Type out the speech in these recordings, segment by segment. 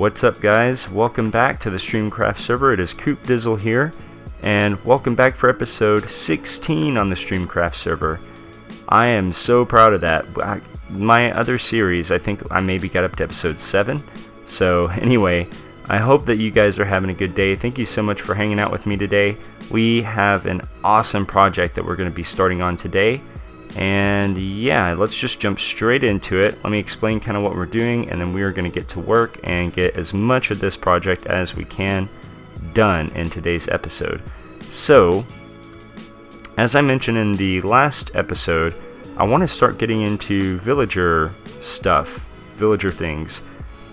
What's up, guys? Welcome back to the StreamCraft server. It is Coop Dizzle here, and welcome back for episode 16 on the StreamCraft server. I am so proud of that. My other series, I think I maybe got up to episode 7. So anyway, I hope that you guys are having a good day. Thank you so much for hanging out with me today. We have an awesome project that we're going to be starting on today. And yeah, let's just jump straight into it. Let me explain kind of what we're doing, and then we are going to get to work and get as much of this project as we can done in today's episode. So, as I mentioned in the last episode, I want to start getting into villager stuff, villager things,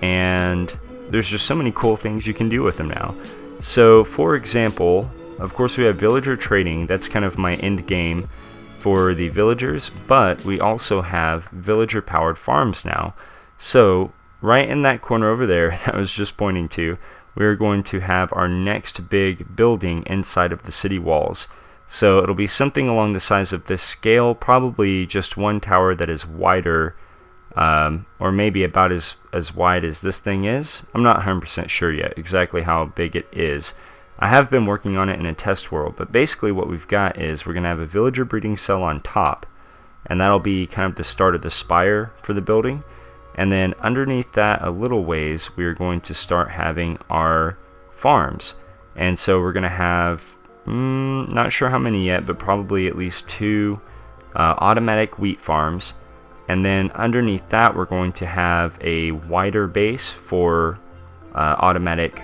and there's just so many cool things you can do with them now. So, for example, of course we have villager trading. That's kind of my end game for the villagers, but we also have villager powered farms now. So right in that corner over there that I was just pointing to, we're going to have our next big building inside of the city walls. So it'll be something along the size of this scale, probably just one tower that is wider, or maybe about as wide as this thing is. I'm not 100% sure yet exactly how big it is. I have been working on it in a test world, but basically what we've got is we're going to have a villager breeding cell on top, and that'll be kind of the start of the spire for the building. And then underneath that a little ways, we're going to start having our farms. And so we're going to have, not sure how many yet, but probably at least 2 automatic wheat farms. And then underneath that we're going to have a wider base for automatic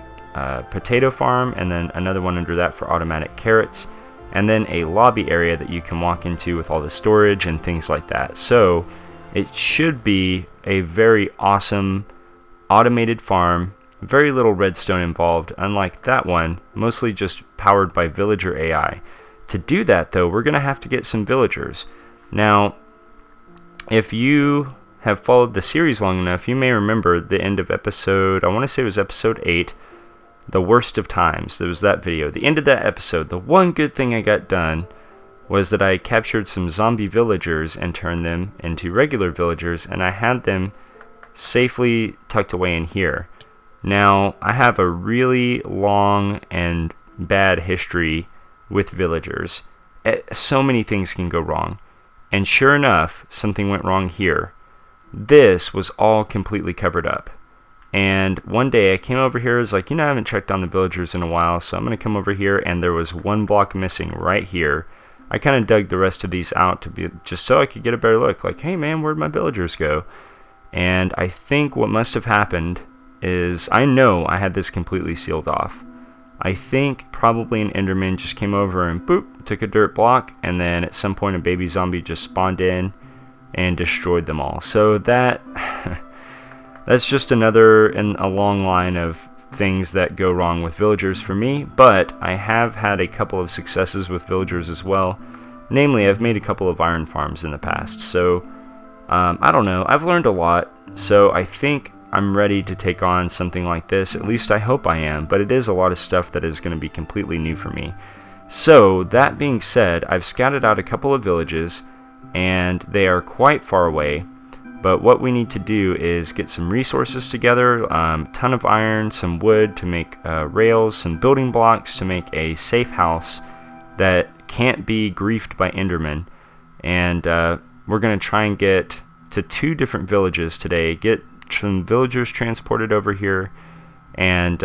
potato farm, and then another one under that for automatic carrots, and then a lobby area that you can walk into with all the storage and things like that. So it should be a very awesome automated farm, very little redstone involved, unlike that one, mostly just powered by villager AI. To do that though, we're gonna have to get some villagers. Now, if you have followed the series long enough, you may remember the end of episode, I want to say it was episode 8, The Worst of Times. There was that video. The end of that episode, the one good thing I got done was that I captured some zombie villagers and turned them into regular villagers, and I had them safely tucked away in here. Now, I have a really long and bad history with villagers. So many things can go wrong. And sure enough, something went wrong here. This was all completely covered up. And one day I came over here, I was like, I haven't checked on the villagers in a while, so I'm going to come over here, and there was one block missing right here. I kind of dug the rest of these out to be just so I could get a better look, like, hey man, where'd my villagers go? And I think what must have happened is, I know I had this completely sealed off. I think probably an Enderman just came over and boop, took a dirt block, and then at some point a baby zombie just spawned in and destroyed them all. So that... That's just another in a long line of things that go wrong with villagers for me, but I have had a couple of successes with villagers as well. Namely, I've made a couple of iron farms in the past, so I don't know, I've learned a lot, so I think I'm ready to take on something like this. At least I hope I am, but it is a lot of stuff that is going to be completely new for me. So that being said, I've scouted out a couple of villages, and they are quite far away. But what we need to do is get some resources together, ton of iron, some wood to make rails, some building blocks to make a safe house that can't be griefed by Endermen. And we're going to try and get to 2 different villages today, get some villagers transported over here, and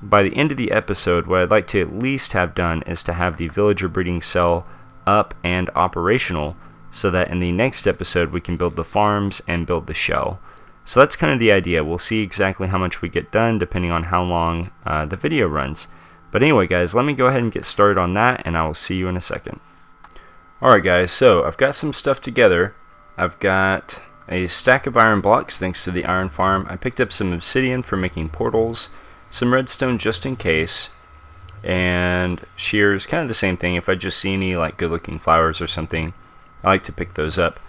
by the end of the episode, what I'd like to at least have done is to have the villager breeding cell up and operational, so that in the next episode we can build the farms and build the shell. So that's kind of the idea. We'll see exactly how much we get done depending on how long the video runs. But anyway guys, let me go ahead and get started on that, and I will see you in a second. Alright guys, so I've got some stuff together. I've got a stack of iron blocks thanks to the iron farm. I picked up some obsidian for making portals, some redstone just in case, and shears, kind of the same thing. If I just see any like good looking flowers or something, I like to pick those up.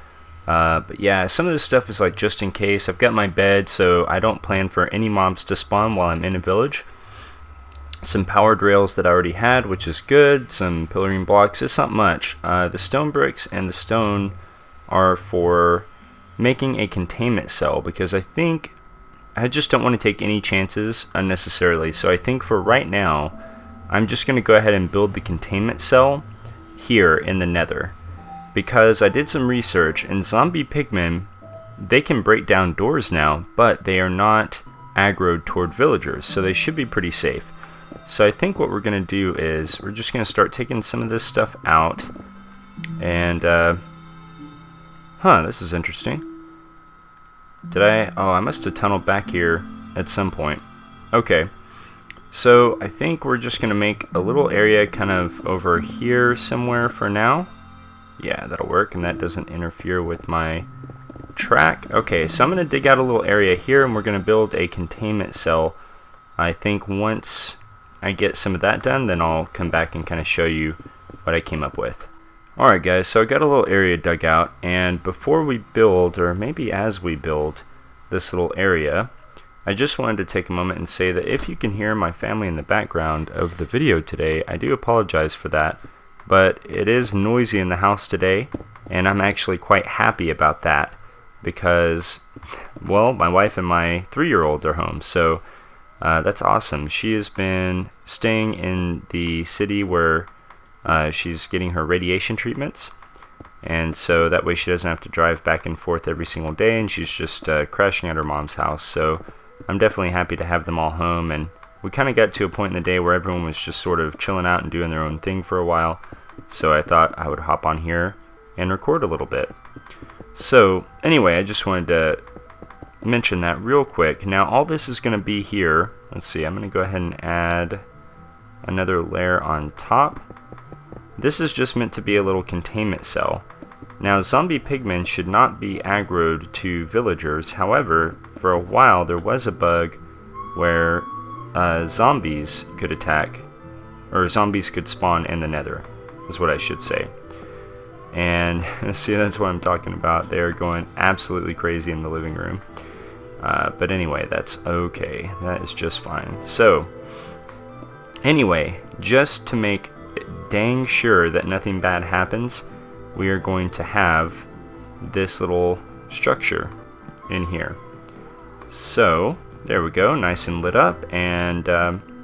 But yeah, some of this stuff is like just in case. I've got my bed, so I don't plan for any mobs to spawn while I'm in a village. Some powered rails that I already had, which is good. Some pillaring blocks. It's not much. The stone bricks and the stone are for making a containment cell, because I think I just don't want to take any chances unnecessarily. So I think for right now, I'm just going to go ahead and build the containment cell here in the nether. Because I did some research, and zombie pigmen, they can break down doors now, but they are not aggroed toward villagers, so they should be pretty safe. So I think what we're going to do is we're just going to start taking some of this stuff out. And, this is interesting. I must have tunneled back here at some point. Okay, so I think we're just going to make a little area kind of over here somewhere for now. Yeah, that'll work, and that doesn't interfere with my track. Okay, so I'm going to dig out a little area here, and we're going to build a containment cell. I think once I get some of that done, then I'll come back and kind of show you what I came up with. Alright guys, so I got a little area dug out, and before we build, or maybe as we build this little area, I just wanted to take a moment and say that if you can hear my family in the background of the video today, I do apologize for that. But it is noisy in the house today, and I'm actually quite happy about that because, well, my wife and my 3-year-old are home, so that's awesome. She has been staying in the city where she's getting her radiation treatments, and so that way she doesn't have to drive back and forth every single day, and she's just crashing at her mom's house. So I'm definitely happy to have them all home, and we kind of got to a point in the day where everyone was just sort of chilling out and doing their own thing for a while. So I thought I would hop on here and record a little bit. So anyway, I just wanted to mention that real quick. Now all this is going to be here. Let's see, I'm going to go ahead and add another layer on top. This is just meant to be a little containment cell. Now zombie pigmen should not be aggroed to villagers. However, for a while there was a bug where zombies could attack, or zombies could spawn in the nether, is what I should say. And see, that's what I'm talking about. They're going absolutely crazy in the living room. But anyway, that's okay. That is just fine. So, anyway, just to make dang sure that nothing bad happens, we are going to have this little structure in here. So, there we go, nice and lit up, and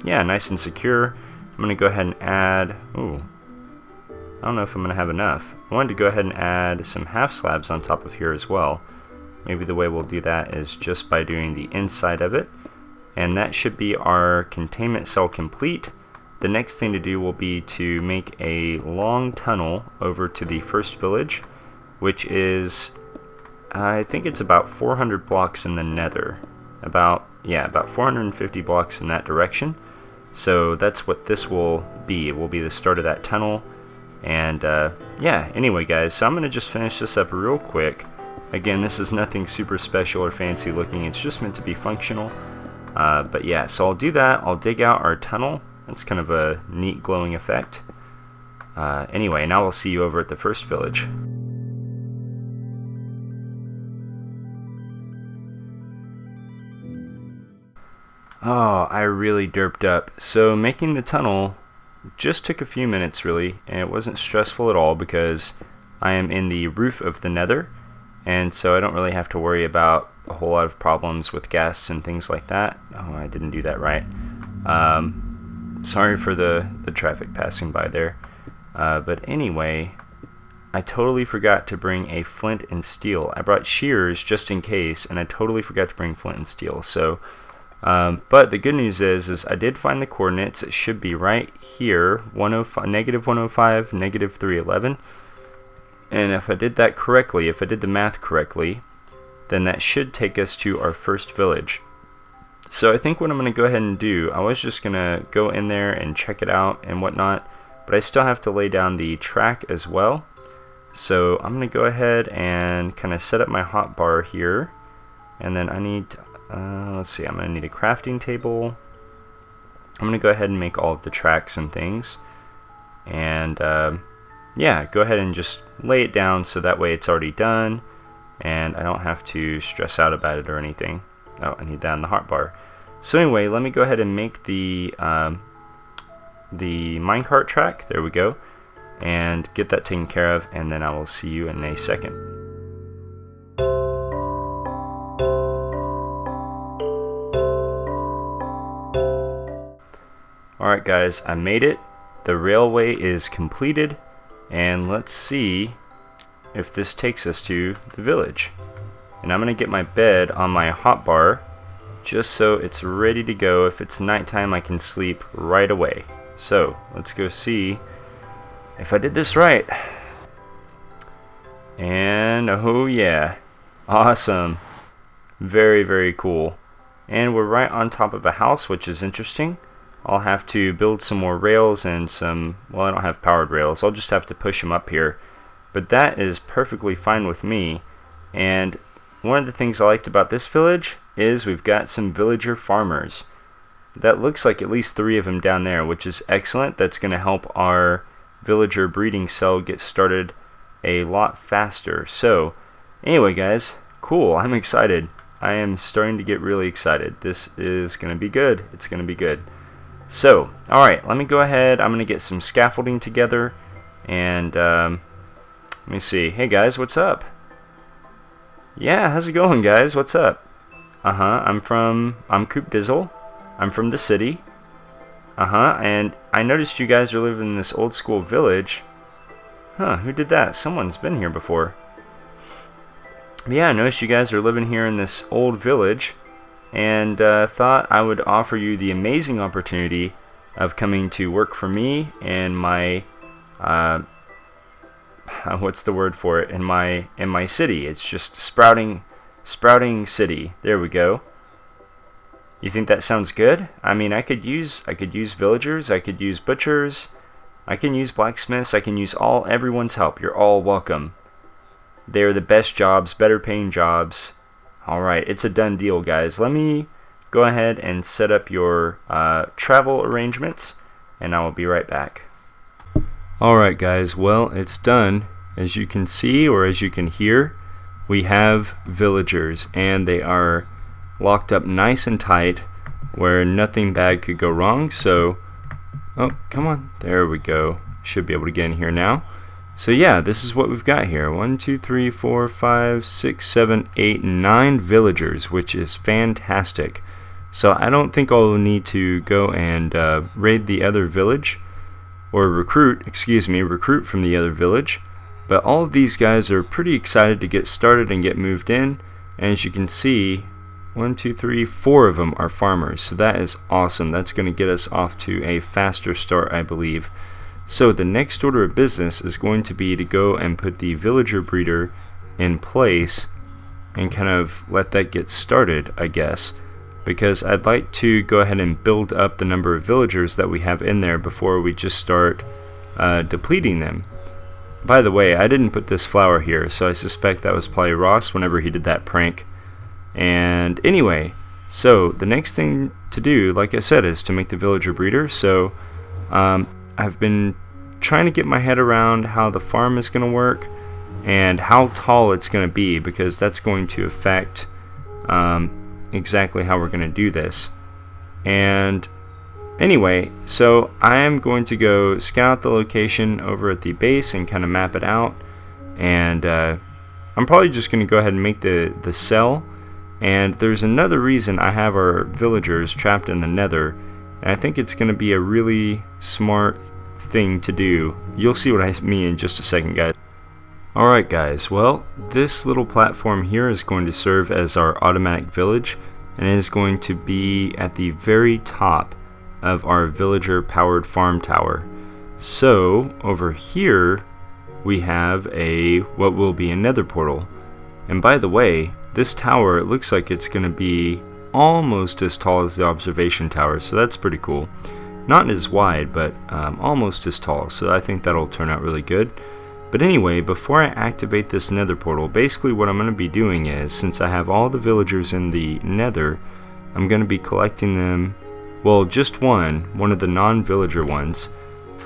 yeah, nice and secure. I'm going to go ahead and add, I don't know if I'm going to have enough. I wanted to go ahead and add some half slabs on top of here as well. Maybe the way we'll do that is just by doing the inside of it. And that should be our containment cell complete. The next thing to do will be to make a long tunnel over to the first village, which is, I think it's about 400 blocks in the nether. About 450 blocks in that direction. So that's what this will be. It will be the start of that tunnel. And yeah, anyway guys, so I'm going to just finish this up real quick. Again, this is nothing super special or fancy looking, it's just meant to be functional. But yeah, so I'll do that. I'll dig out our tunnel. That's kind of a neat glowing effect. Anyway, now we'll see you over at the first village. Oh, I really derped up. So making the tunnel just took a few minutes really, and it wasn't stressful at all because I am in the roof of the nether, and so I don't really have to worry about a whole lot of problems with guests and things like that. Oh, I didn't do that right. Sorry for the traffic passing by there. But anyway, I totally forgot to bring a flint and steel. I brought shears just in case, and I totally forgot to bring flint and steel. So, but the good news is I did find the coordinates. It should be right here, negative 105, negative 311. And if I did that correctly, if I did the math correctly, then that should take us to our first village. So I think what I'm going to go ahead and do, I was just going to go in there and check it out and whatnot, but I still have to lay down the track as well. So I'm going to go ahead and kind of set up my hotbar here, and then I need, let's see, I'm going to need a crafting table. I'm going to go ahead and make all of the tracks and things, and yeah, go ahead and just lay it down so that way it's already done, and I don't have to stress out about it or anything. Oh, I need that in the hotbar. So anyway, let me go ahead and make the minecart track. There we go. And get that taken care of, and then I will see you in a second. Alright guys, I made it. The railway is completed, and let's see if this takes us to the village. And I'm gonna get my bed on my hotbar just so it's ready to go. If it's nighttime, I can sleep right away. So let's go see if I did this right. And oh yeah, awesome, very, very cool. And we're right on top of a house, which is interesting. I'll have to build some more rails and some, well, I don't have powered rails. I'll just have to push them up here. But that is perfectly fine with me. And one of the things I liked about this village is we've got some villager farmers. That looks like at least 3 of them down there, which is excellent. That's going to help our villager breeding cell get started a lot faster. So anyway guys, cool, I'm excited. I am starting to get really excited. This is going to be good. It's going to be good. So, alright, let me go ahead. I'm going to get some scaffolding together. And, let me see. Hey guys, what's up? Yeah, how's it going guys? What's up? I'm Coop Dizzle. I'm from the city. And I noticed you guys are living in this old school village. Huh, who did that? Someone's been here before. Yeah, I noticed you guys are living here in this old village. And thought I would offer you the amazing opportunity of coming to work for me and my what's the word for it, in my city. It's just sprouting city. There we go. You think that sounds good? I mean, I could use villagers, I could use butchers, I can use blacksmiths, I can use everyone's help. You're all welcome. They're the best jobs, better paying jobs. Alright, it's a done deal guys. Let me go ahead and set up your travel arrangements, and I will be right back. Alright guys, well, it's done. As you can see, or as you can hear, we have villagers, and they are locked up nice and tight where nothing bad could go wrong. So, oh, come on, there we go. Should be able to get in here now. So yeah, this is what we've got here. 1, 2, 3, 4, 5, 6, 7, 8, 9 villagers, which is fantastic. So I don't think I'll need to go and raid the other village, or recruit from the other village. But all of these guys are pretty excited to get started and get moved in. And as you can see, 1, 2, 3, 4 of them are farmers. So that is awesome. That's going to get us off to a faster start, I believe. So the next order of business is going to be to go and put the villager breeder in place and kind of let that get started, I guess, because I'd like to go ahead and build up the number of villagers that we have in there before we just start depleting them. By the way, I didn't put this flower here, so I suspect that was probably Ross whenever he did that prank. And anyway, so the next thing to do, like I said, is to make the villager breeder. So I've been trying to get my head around how the farm is going to work and how tall it's going to be, because that's going to affect exactly how we're going to do this. And anyway, so I am going to go scout the location over at the base and kind of map it out. And I'm probably just going to go ahead and make the cell. And there's another reason I have our villagers trapped in the nether. And I think it's going to be a really smart thing to do. You'll see what I mean in just a second, guys. Alright guys, well, this little platform here is going to serve as our automatic village, and it is going to be at the very top of our villager powered farm tower. So over here we have what will be a nether portal. And by the way, this tower, it looks like it's going to be almost as tall as the observation tower, so that's pretty cool. Not as wide, but almost as tall, so I think that'll turn out really good. But anyway, before I activate this nether portal, basically what I'm going to be doing is, since I have all the villagers in the nether, I'm going to be collecting them, well, just one of the non-villager ones.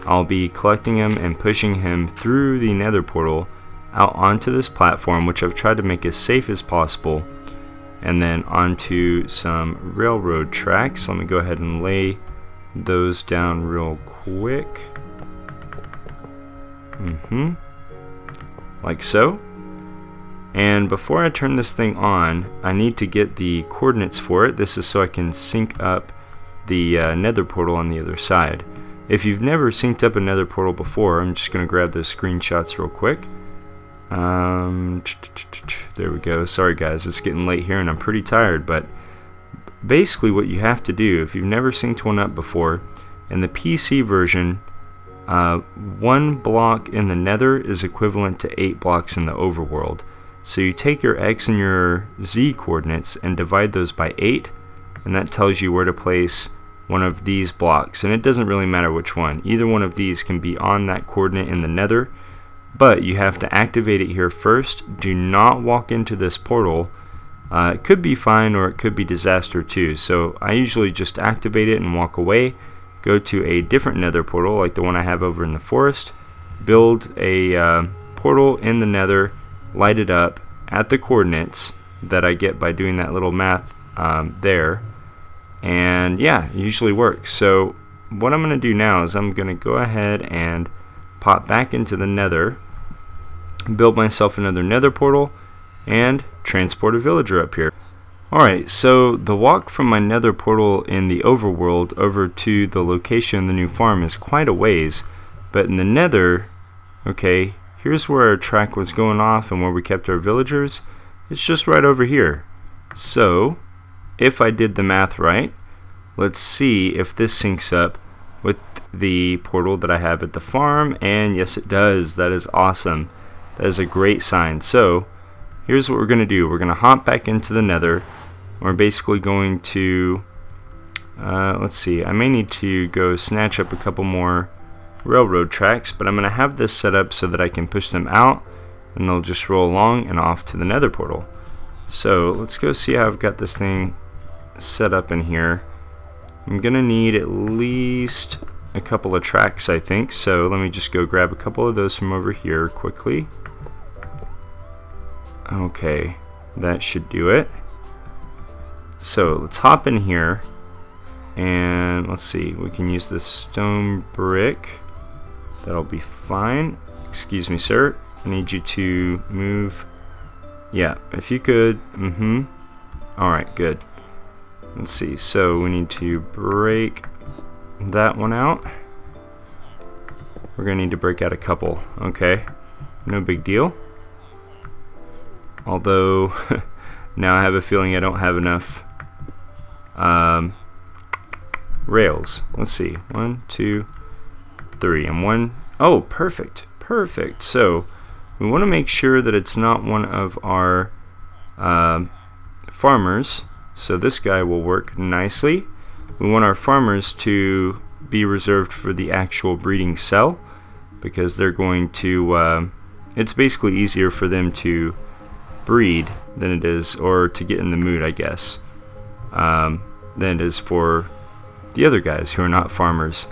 I'll be collecting him and pushing him through the nether portal out onto this platform, which I've tried to make as safe as possible, and then onto some railroad tracks. Let me go ahead and lay those down real quick. Like so. And before I turn this thing on, I need to get the coordinates for it. This is so I can sync up the nether portal on the other side. If you've never synced up a nether portal before, I'm just going to grab those screenshots real quick. There we go. Sorry guys, it's getting late here and I'm pretty tired, but basically what you have to do, if you've never synced one up before, in the PC version, 1 block in the nether is equivalent to 8 blocks in the overworld. So you take your X and your Z coordinates and divide those by 8, and that tells you where to place one of these blocks. And it doesn't really matter which one. Either one of these can be on that coordinate in the nether, but you have to activate it here first. Do not walk into this portal. It could be fine or it could be disaster too. So I usually just activate it and walk away. Go to a different nether portal like the one I have over in the forest. Build a portal in the nether. Light it up at the coordinates that I get by doing that little math there. And yeah, it usually works. So what I'm going to do now is I'm going to go ahead and pop back into the nether, build myself another nether portal, and transport a villager up here. Alright, so the walk from my nether portal in the overworld over to the location of the new farm is quite a ways, but in the nether, okay, here's where our track was going off and where we kept our villagers. It's just right over here. So if I did the math right, let's see if this syncs up with the portal that I have at the farm, and yes it does. That is awesome. That is a great sign. So here's what we're going to do. We're going to hop back into the nether. We're basically going to let's see, I may need to go snatch up a couple more railroad tracks, but I'm going to have this set up so that I can push them out and they'll just roll along and off to the nether portal. So let's go see how I've got this thing set up in here. I'm gonna need at least a couple of tracks, I think, so let me just go grab a couple of those from over here quickly. Okay, that should do it. So let's hop in here and let's see, we can use this stone brick. That'll be fine. Excuse me, sir, I need you to move. Yeah, if you could. Alright, good. Let's see, so we need to break that one out. We're gonna need to break out a couple. Okay, no big deal. Although now I have a feeling I don't have enough rails. Let's see, 1, 2, 3, and 1. Oh, perfect, perfect. So we want to make sure that it's not one of our farmers. So this guy will work nicely. We want our farmers to be reserved for the actual breeding cell, because they're going to it's basically easier for them to breed than it is, or to get in the mood, I guess, than it is for the other guys who are not farmers.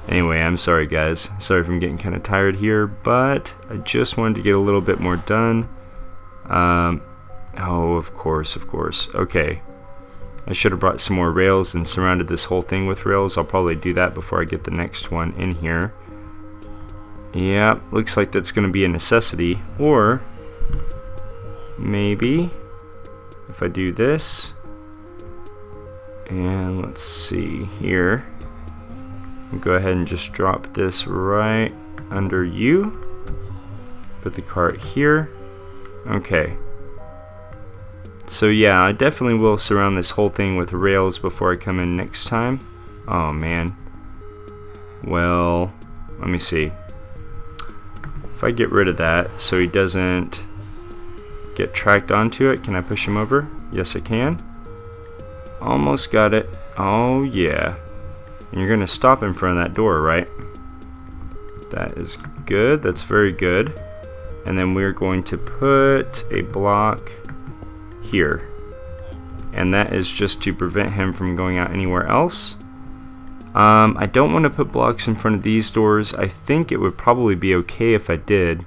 Anyway, I'm sorry guys, sorry if I'm getting kind of tired here, but I just wanted to get a little bit more done. Oh, of course. Okay, I should have brought some more rails and surrounded this whole thing with rails. I'll probably do that before I get the next one in here. Yeah, looks like that's going to be a necessity. Or maybe if I do this, and let's see here, I'll go ahead and just drop this right under you. Put the cart here. Okay. So yeah, I definitely will surround this whole thing with rails before I come in next time. Oh man. Well, let me see. If I get rid of that so he doesn't get tracked onto it, can I push him over? Yes, I can. Almost got it. Oh yeah. And you're gonna stop in front of that door, right? That is good. That's very good. And then we're going to put a block here, and that is just to prevent him from going out anywhere else. I don't want to put blocks in front of these doors. I think it would probably be okay if I did,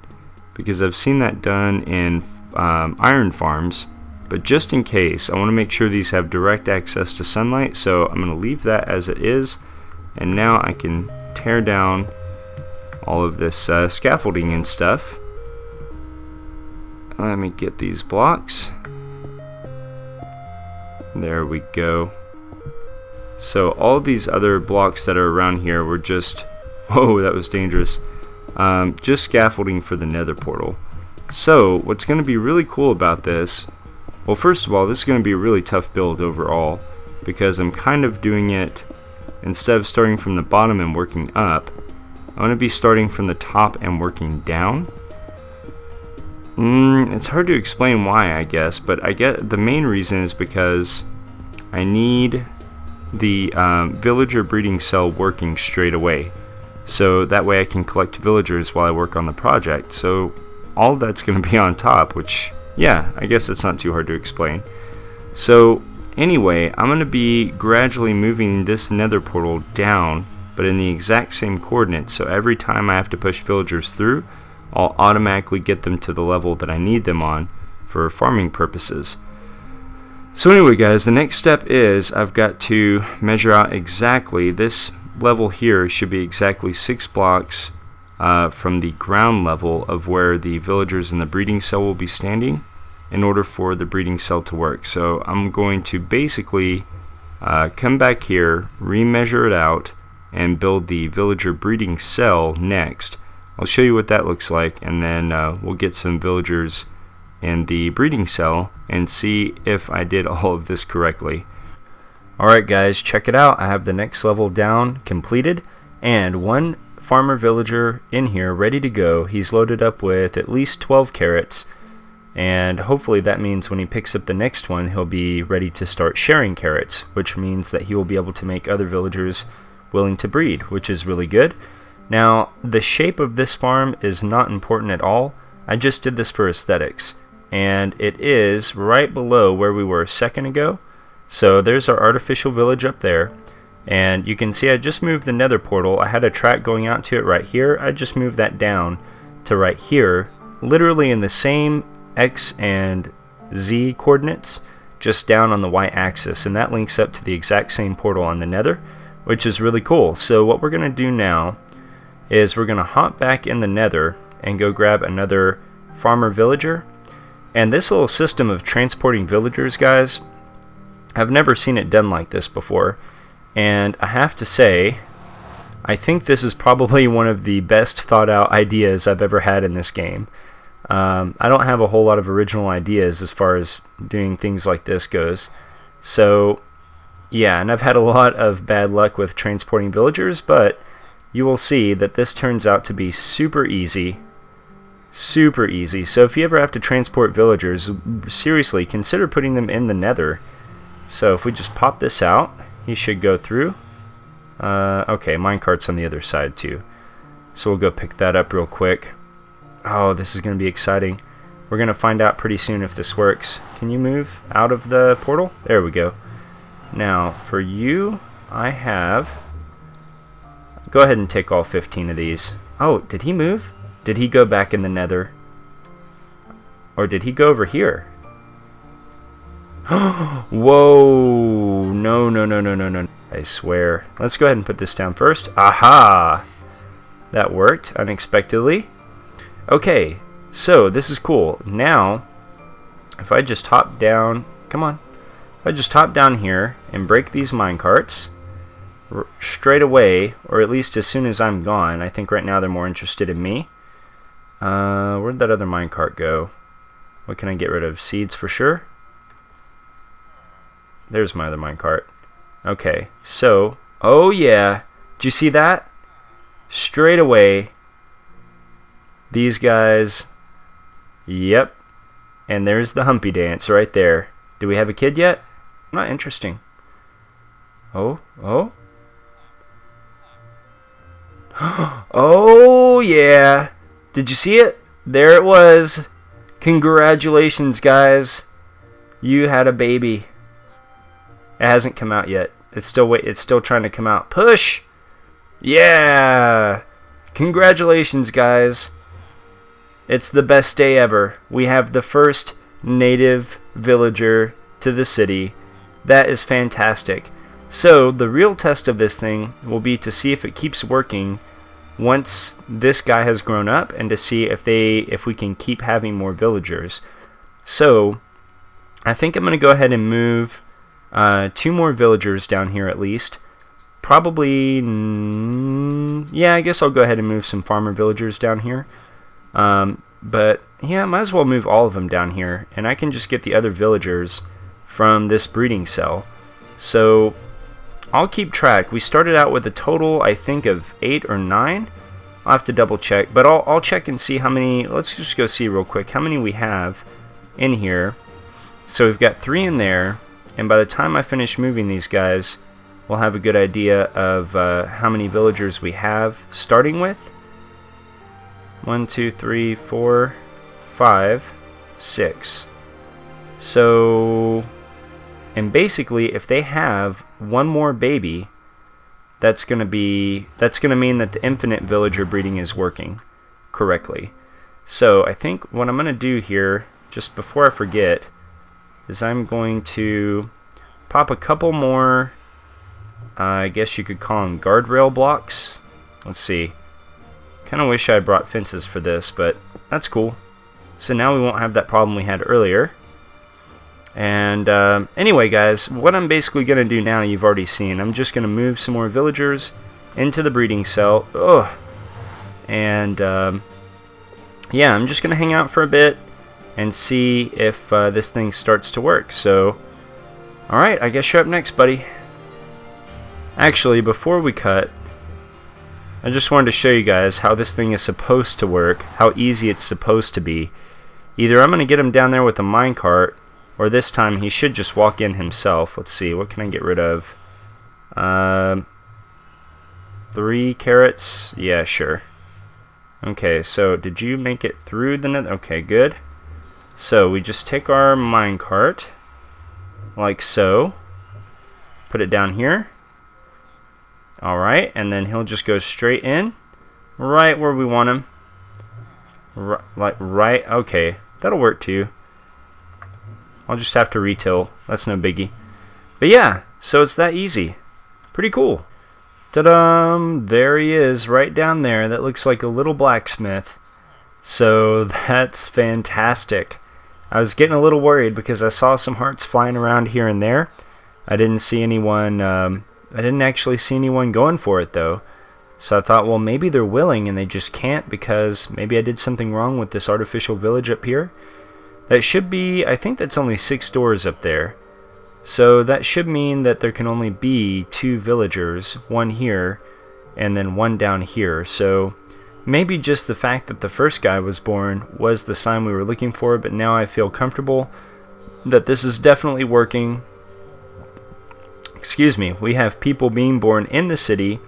because I've seen that done in iron farms, but just in case, I want to make sure these have direct access to sunlight, so I'm going to leave that as it is. And now I can tear down all of this scaffolding and stuff. Let me get these blocks. There we go. So all of these other blocks that are around here were just, whoa, that was dangerous, just scaffolding for the nether portal. So what's going to be really cool about this, well, first of all, this is going to be a really tough build overall, because I'm kind of doing it, instead of starting from the bottom and working up, I'm going to be starting from the top and working down. It's hard to explain why, I guess, but I get the main reason is because I need the villager breeding cell working straight away, so that way I can collect villagers while I work on the project. So all that's going to be on top, which, yeah, I guess it's not too hard to explain. So anyway, I'm going to be gradually moving this nether portal down, but in the exact same coordinates, so every time I have to push villagers through, I'll automatically get them to the level that I need them on for farming purposes. So anyway guys, the next step is I've got to measure out exactly, this level here should be exactly 6 blocks from the ground level of where the villagers in the breeding cell will be standing in order for the breeding cell to work. So I'm going to basically come back here, remeasure it out, and build the villager breeding cell next. I'll show you what that looks like, and then we'll get some villagers in the breeding cell and see if I did all of this correctly. Alright guys, check it out. I have the next level down completed, and one farmer villager in here ready to go. He's loaded up with at least 12 carrots, and hopefully that means when he picks up the next one, he'll be ready to start sharing carrots, which means that he will be able to make other villagers willing to breed, which is really good. Now, the shape of this farm is not important at all. I just did this for aesthetics, and it is right below where we were a second ago. So there's our artificial village up there, and you can see I just moved the nether portal. I had a track going out to it right here. I just moved that down to right here, literally in the same X and Z coordinates, just down on the Y axis, and that links up to the exact same portal on the nether, which is really cool. So what we're going to do now is we're going to hop back in the nether and go grab another farmer villager. And this little system of transporting villagers, guys, I've never seen it done like this before, and I have to say I think this is probably one of the best thought out ideas I've ever had in this game. I don't have a whole lot of original ideas as far as doing things like this goes, so yeah, and I've had a lot of bad luck with transporting villagers, but you will see that this turns out to be super easy. Super easy. So if you ever have to transport villagers, seriously, consider putting them in the nether. So if we just pop this out, he should go through. Okay, minecart's on the other side too. So we'll go pick that up real quick. Oh, this is going to be exciting. We're going to find out pretty soon if this works. Can you move out of the portal? There we go. Now, for you, I have... Go ahead and take all 15 of these. Oh, did he move? Did he go back in the nether? Or did he go over here? Whoa! No, no, no, no, no, no. I swear. Let's go ahead and put this down first. Aha! That worked unexpectedly. Okay, so this is cool. Now, if I just hop down... Come on. If I just hop down here and break these minecarts straight away, or at least as soon as I'm gone. I think right now they're more interested in me. Where'd that other minecart go? What can I get rid of? Seeds for sure. There's my other minecart. Okay, so, oh yeah, did you see that? Straight away, these guys, yep, and there's the humpy dance right there. Do we have a kid yet? Not interesting. Oh, oh. Oh yeah, did you see it? There it was. Congratulations, guys. You had a baby. It hasn't come out yet. It's still trying to come out. Push! Yeah! Congratulations, guys. It's the best day ever. We have the first native villager to the city. That is fantastic. So, the real test of this thing will be to see if it keeps working once this guy has grown up, and to see if we can keep having more villagers. So, I think I'm going to go ahead and move 2 more villagers down here at least. Probably, yeah, I guess I'll go ahead and move some farmer villagers down here. But yeah, might as well move all of them down here, and I can just get the other villagers from this breeding cell. So I'll keep track. We started out with a total, I think, of 8 or 9. I'll have to double check, but I'll check and see how many. Let's just go see real quick how many we have in here. So we've got 3 in there, and by the time I finish moving these guys, we'll have a good idea of how many villagers we have starting with. 1, 2, 3, 4, 5, 6. So, and basically, if they have 1 more baby, that's gonna mean that the infinite villager breeding is working correctly. So I think what I'm gonna do here, just before I forget, is I'm going to pop a couple more. I guess you could call them guardrail blocks. Let's see. Kind of wish I brought fences for this, but that's cool. So now we won't have that problem we had earlier. And anyway, guys, what I'm basically going to do now, you've already seen. I'm just going to move some more villagers into the breeding cell. Ugh. And yeah, I'm just going to hang out for a bit and see if this thing starts to work. So, alright, I guess you're up next, buddy. Actually, before we cut, I just wanted to show you guys how this thing is supposed to work, how easy it's supposed to be. Either I'm going to get him down there with a minecart, or this time he should just walk in himself. Let's see, what can I get rid of? 3 carrots? Yeah, sure. Okay, so did you make it through the net? Okay, good. So we just take our minecart, like so, put it down here. Alright, and then he'll just go straight in, right where we want him. Right, okay, that'll work too. I'll just have to retill, that's no biggie. But yeah, so it's that easy. Pretty cool. Ta-da! There he is, right down there. That looks like a little blacksmith. So that's fantastic. I was getting a little worried because I saw some hearts flying around here and there. I didn't see anyone... I didn't actually see anyone going for it though, so I thought, well, maybe they're willing and they just can't because maybe I did something wrong with this artificial village up here. That should be, I think that's only 6 doors up there, so that should mean that there can only be 2 villagers, 1 here and then 1 down here. So maybe just the fact that the first guy was born was the sign we were looking for, but now I feel comfortable that this is definitely working. Excuse me, we have people being born in the city,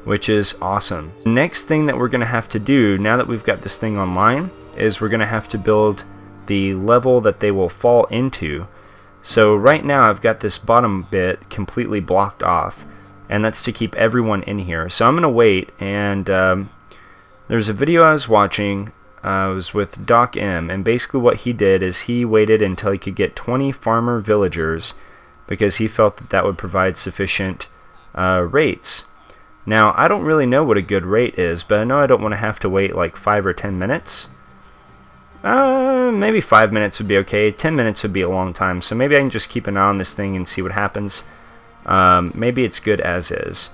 which is awesome. The next thing that we're going to have to do, now that we've got this thing online, is we're going to have to build the level that they will fall into. So right now I've got this bottom bit completely blocked off, and that's to keep everyone in here. So I'm going to wait, and there's a video I was watching. It was with Doc M, and basically what he did is he waited until he could get 20 farmer villagers, because he felt that that would provide sufficient rates. Now, I don't really know what a good rate is, but I know I don't want to have to wait like 5 or 10 minutes. Maybe 5 minutes would be okay. 10 minutes would be a long time, so maybe I can just keep an eye on this thing and see what happens. Maybe it's good as is.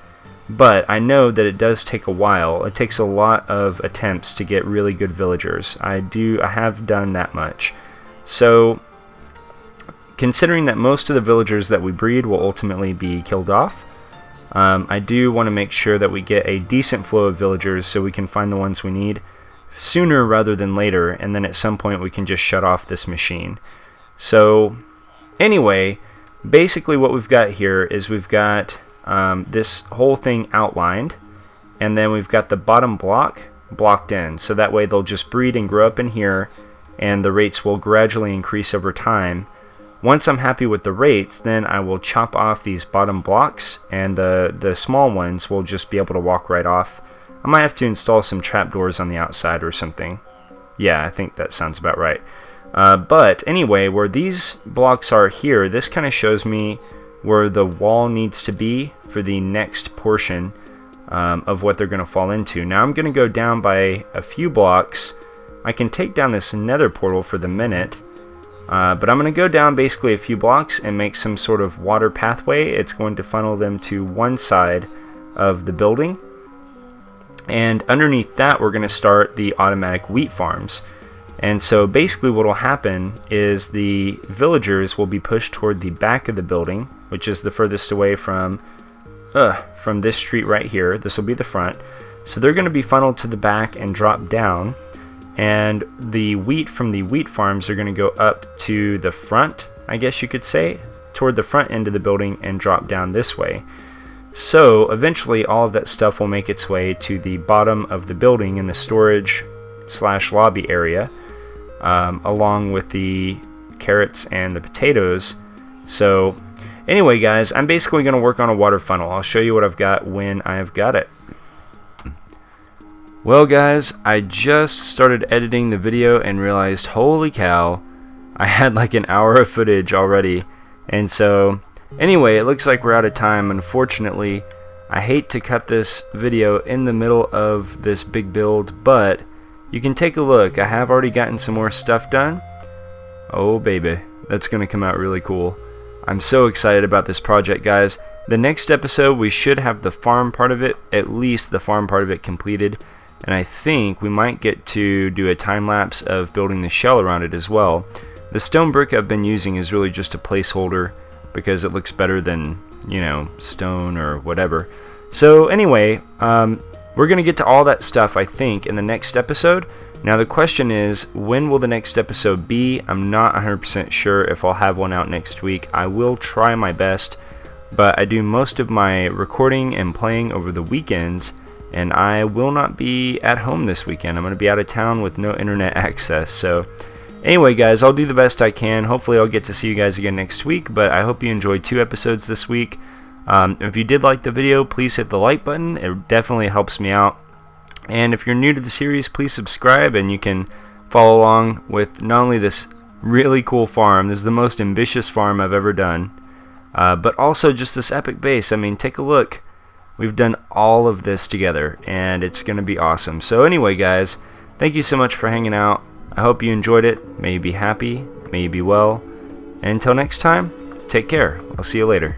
But I know that it does take a while. It takes a lot of attempts to get really good villagers. I have done that much. So, considering that most of the villagers that we breed will ultimately be killed off, I do want to make sure that we get a decent flow of villagers so we can find the ones we need sooner rather than later, and then at some point we can just shut off this machine. So anyway, basically what we've got here is we've got this whole thing outlined, and then we've got the bottom block blocked in, so that way they'll just breed and grow up in here, and the rates will gradually increase over time. Once I'm happy with the rates, then I will chop off these bottom blocks, and the small ones will just be able to walk right off. I might have to install some trapdoors on the outside or something. Yeah, I think that sounds about right. But anyway, where these blocks are here, this kind of shows me where the wall needs to be for the next portion of what they're going to fall into. Now I'm going to go down by a few blocks. I can take down this nether portal for the minute. But I'm going to go down basically a few blocks and make some sort of water pathway. It's going to funnel them to one side of the building. And underneath that, we're going to start the automatic wheat farms. And so basically what will happen is the villagers will be pushed toward the back of the building, which is the furthest away from this street right here. This will be the front. So they're going to be funneled to the back and drop down. And the wheat from the wheat farms are going to go up to the front, I guess you could say, toward the front end of the building and drop down this way. So eventually all of that stuff will make its way to the bottom of the building in the storage/lobby area, along with the carrots and the potatoes. So anyway guys, I'm basically going to work on a water funnel. I'll show you what I've got when I've got it. Well guys, I just started editing the video and realized, holy cow, I had like an hour of footage already. And so anyway, it looks like we're out of time. Unfortunately, I hate to cut this video in the middle of this big build, but you can take a look. I have already gotten some more stuff done. Oh baby, that's gonna come out really cool. I'm so excited about this project, guys. The next episode we should have the farm part of it, at least the farm part of it, completed. And I think we might get to do a time lapse of building the shell around it as well. The stone brick I've been using is really just a placeholder because it looks better than, you know, stone or whatever. So anyway, we're going to get to all that stuff, I think, in the next episode. Now the question is, when will the next episode be? I'm not 100% sure if I'll have one out next week. I will try my best, but I do most of my recording and playing over the weekends, and I will not be at home this weekend. I'm going to be out of town with no internet access. So anyway guys, I'll do the best I can. Hopefully I'll get to see you guys again next week, but I hope you enjoyed 2 episodes this week. If you did like the video, please hit the like button. It definitely helps me out. And if you're new to the series, please subscribe, and you can follow along with not only this really cool farm, this is the most ambitious farm I've ever done, but also just this epic base. I mean, take a look. We've done all of this together, and it's going to be awesome. So anyway, guys, thank you so much for hanging out. I hope you enjoyed it. May you be happy. May you be well. And until next time, take care. I'll see you later.